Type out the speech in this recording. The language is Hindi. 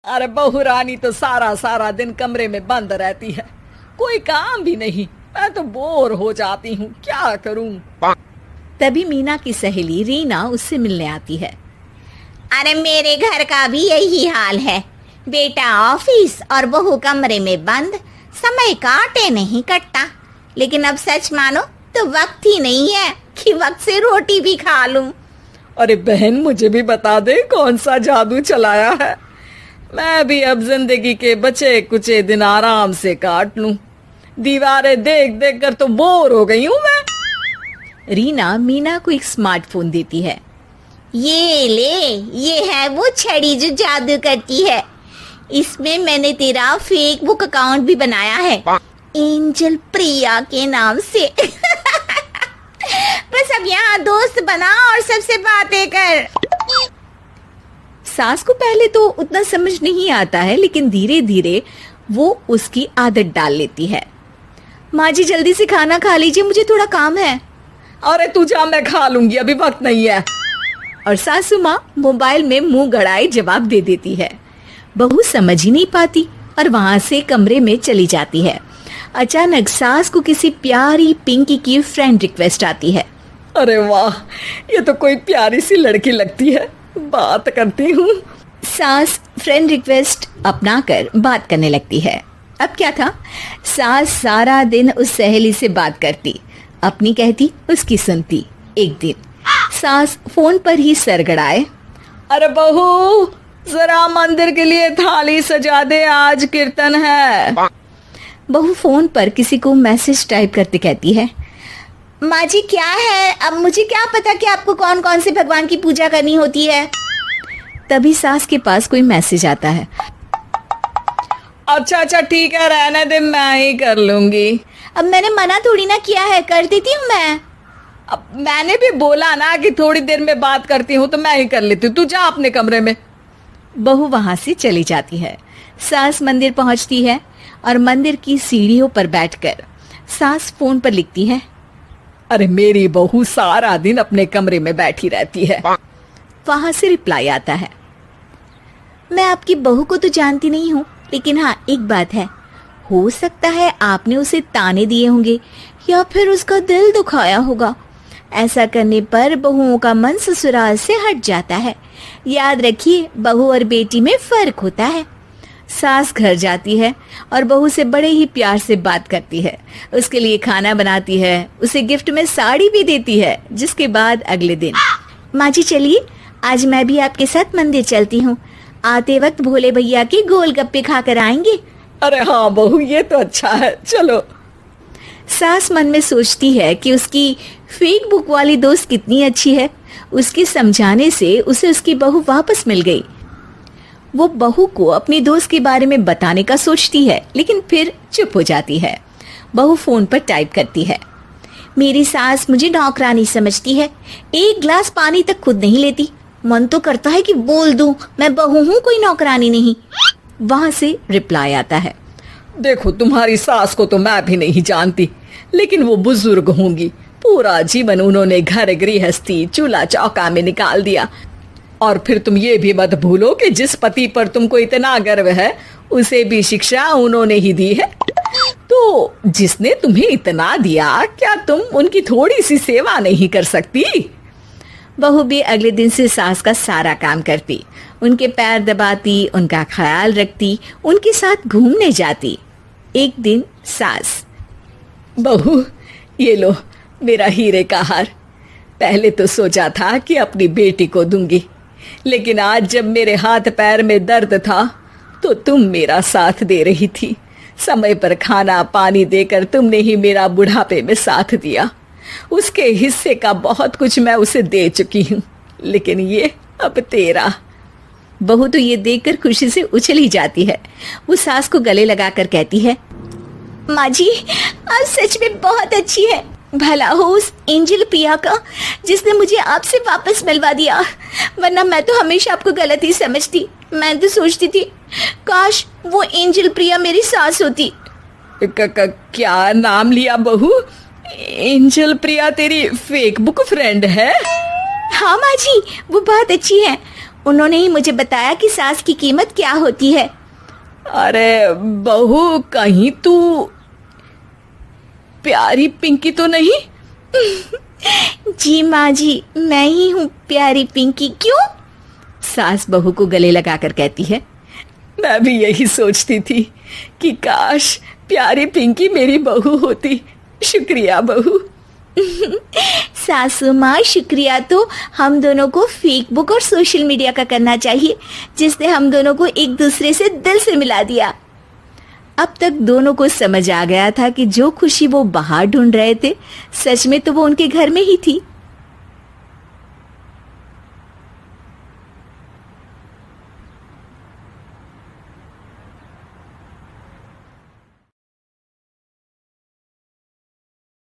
अरे बहू रानी तो सारा सारा दिन कमरे में बंद रहती है, कोई काम भी नहीं। मैं तो बोर हो जाती हूँ, क्या करूँ। तभी मीना की सहेली रीना उससे मिलने आती है। अरे मेरे घर का भी यही हाल है, बेटा ऑफिस और बहू कमरे में बंद, समय काटे नहीं कटता। लेकिन अब सच मानो तो वक्त ही नहीं है कि वक्त से रोटी भी खा लूं। अरे बहन, मुझे भी बता दे कौन सा जादू चलाया है। मैं भी अब जिंदगी के बचे कुचे दिन आराम से काट लूं। दीवारें देख देख कर तो बोर हो गई हूँ मैं। रीना मीना को एक स्मार्टफोन देती है। ये ले, ये है वो छड़ी जो जादू करती है। इसमें मैंने तेरा फेसबुक अकाउंट भी बनाया है, एंजल प्रिया के नाम से। बस अब यहाँ दोस्त बना और सबसे बातें कर। सास को पहले तो उतना समझ नहीं आता है, लेकिन धीरे धीरे वो उसकी आदत डाल लेती है। माँ जी जल्दी से खाना खा लीजिए, मुझे थोड़ा काम है। अरे तू जा, मैं खा लूंगी, अभी वक्त नहीं है। और सासू माँ मोबाइल में मुंह गड़ाए जवाब दे देती है। बहू समझ ही नहीं पाती और वहां से कमरे में चली जाती है। अचानक सास को किसी प्यारी पिंकी की फ्रेंड रिक्वेस्ट आती है। अरे वाह, ये तो कोई प्यारी सी लड़की लगती है, बात करती हूँ। सास फ्रेंड रिक्वेस्ट अपनाकर बात करने लगती है। अब क्या था, सास सारा दिन उस सहेली से बात करती, अपनी कहती उसकी सुनती। एक दिन सास फोन पर ही सरगड़ाए, अरे बहू जरा मंदिर के लिए थाली सजा दे, आज कीर्तन है। बहू फोन पर किसी को मैसेज टाइप करते कहती है, माँ जी क्या है, अब मुझे क्या पता कि आपको कौन कौन से भगवान की पूजा करनी होती है। तभी सास के पास कोई मैसेज आता है। अच्छा अच्छा ठीक है, रहने दे, मैं ही कर लूंगी। अब मैंने मना थोड़ी ना किया है, कर देती हूँ मैं। अब मैंने भी बोला ना कि थोड़ी देर में बात करती हूँ, तो मैं ही कर लेती हूँ, तू जा अपने कमरे में। बहू वहां से चली जाती है। सास मंदिर पहुंचती है और मंदिर की सीढ़ियों पर बैठकर सास फोन पर लिखती है, अरे मेरी बहू सारा दिन अपने कमरे में बैठी रहती है। वहां से रिप्लाई आता है, मैं आपकी बहू को तो जानती नहीं हूँ, लेकिन हाँ एक बात है, हो सकता है आपने उसे ताने दिए होंगे या फिर उसका दिल दुखाया होगा। ऐसा करने पर बहुओं का मन ससुराल से हट जाता है। याद रखिए, बहू और बेटी में फर्क होता है। सास घर जाती है और बहू से बड़े ही प्यार से बात करती है, उसके लिए खाना बनाती है, उसे गिफ्ट में साड़ी भी देती है। जिसके बाद अगले दिन, माँ जी चलिए आज मैं भी आपके साथ मंदिर चलती हूँ, आते वक्त भोले भैया के गोलगप्पे खाकर आएंगे। अरे हाँ बहू, ये तो अच्छा है, चलो। सास मन में सोचती है कि उसकी फेक बुक वाली दोस्त कितनी अच्छी है। उसके समझाने से उसे उसकी बहू वापस मिल गई। वो बहू को अपनी दोस्त के बारे में बताने का सोचती है, लेकिन फिर चुप हो जाती है। बहू फोन पर टाइप करती है, मेरी सास मुझे नौकरानी समझती है, एक गिलास पानी तक खुद नहीं लेती। मन तो करता है कि बोल दूं, मैं बहू हूँ, कोई नौकरानी नहीं। वहां से रिप्लाई आता है, देखो तुम्हारी सास को तो मैं भी नहीं जानती, लेकिन वो बुजुर्ग होंगी, पूरा जीवन उन्होंने घर गृहस्थी चूल्हा चौका में निकाल दिया। और फिर तुम ये भी मत भूलो कि जिस पति पर तुमको इतना गर्व है, उसे भी शिक्षा उन्होंने ही दी है। तो जिसने तुम्हें इतना दिया, क्या तुम उनकी थोड़ी सी सेवा नहीं कर सकती। बहू भी अगले दिन से सास का सारा काम करती, उनके पैर दबाती, उनका ख्याल रखती, उनके साथ घूमने जाती। एक दिन सास, बहू ये लो मेरा हीरे का हार। पहले तो सोचा था कि अपनी बेटी को दूंगी, लेकिन आज जब मेरे हाथ पैर में दर्द था तो तुम मेरा साथ दे रही थी। समय पर खाना पानी देकर तुमने ही मेरा बुढ़ापे में साथ दिया। उसके हिस्से का बहुत कुछ मैं उसे दे चुकी हूँ, लेकिन ये अब तेरा। बहू तो ये देखकर खुशी से उछली जाती है। वो सास को गले लगाकर कहती है, माँ जी आज सच में बहुत अच्छी है। भला हो उस एंजल प्रिया का जिसने मुझे आपसे वापस मिलवा दिया, वरना मैं तो हमेशा आपको गलत ही समझती। मैं तो सोचती थी काश वो एंजल प्रिया मेरी सास होती। क्या नाम लिया बहू? एंजल प्रिया तेरी फेक बुक फ्रेंड है? हाँ माँ जी, वो बहुत अच्छी है। उन्होंने ही मुझे बताया कि सास की कीमत क्या होती है। अरे बहू, कहीं तू प्यारी पिंकी तो नहीं? जी माँ जी, मैं ही हूँ प्यारी पिंकी। क्यों? सास बहू को गले लगाकर कहती है। मैं भी यही सोचती थी कि काश प्यारी पिंकी मेरी बहू होती। शुक्रिया बहू। सासू माँ, शुक्रिया तो हम दोनों को फेसबुक और सोशल मीडिया का करना चाहिए, जिसने हम दोनों को एक दूसरे से दिल से मिला दिया। अब तक दोनों को समझ आ गया था कि जो खुशी वो बाहर ढूंढ रहे थे, सच में तो वो उनके घर में ही थी।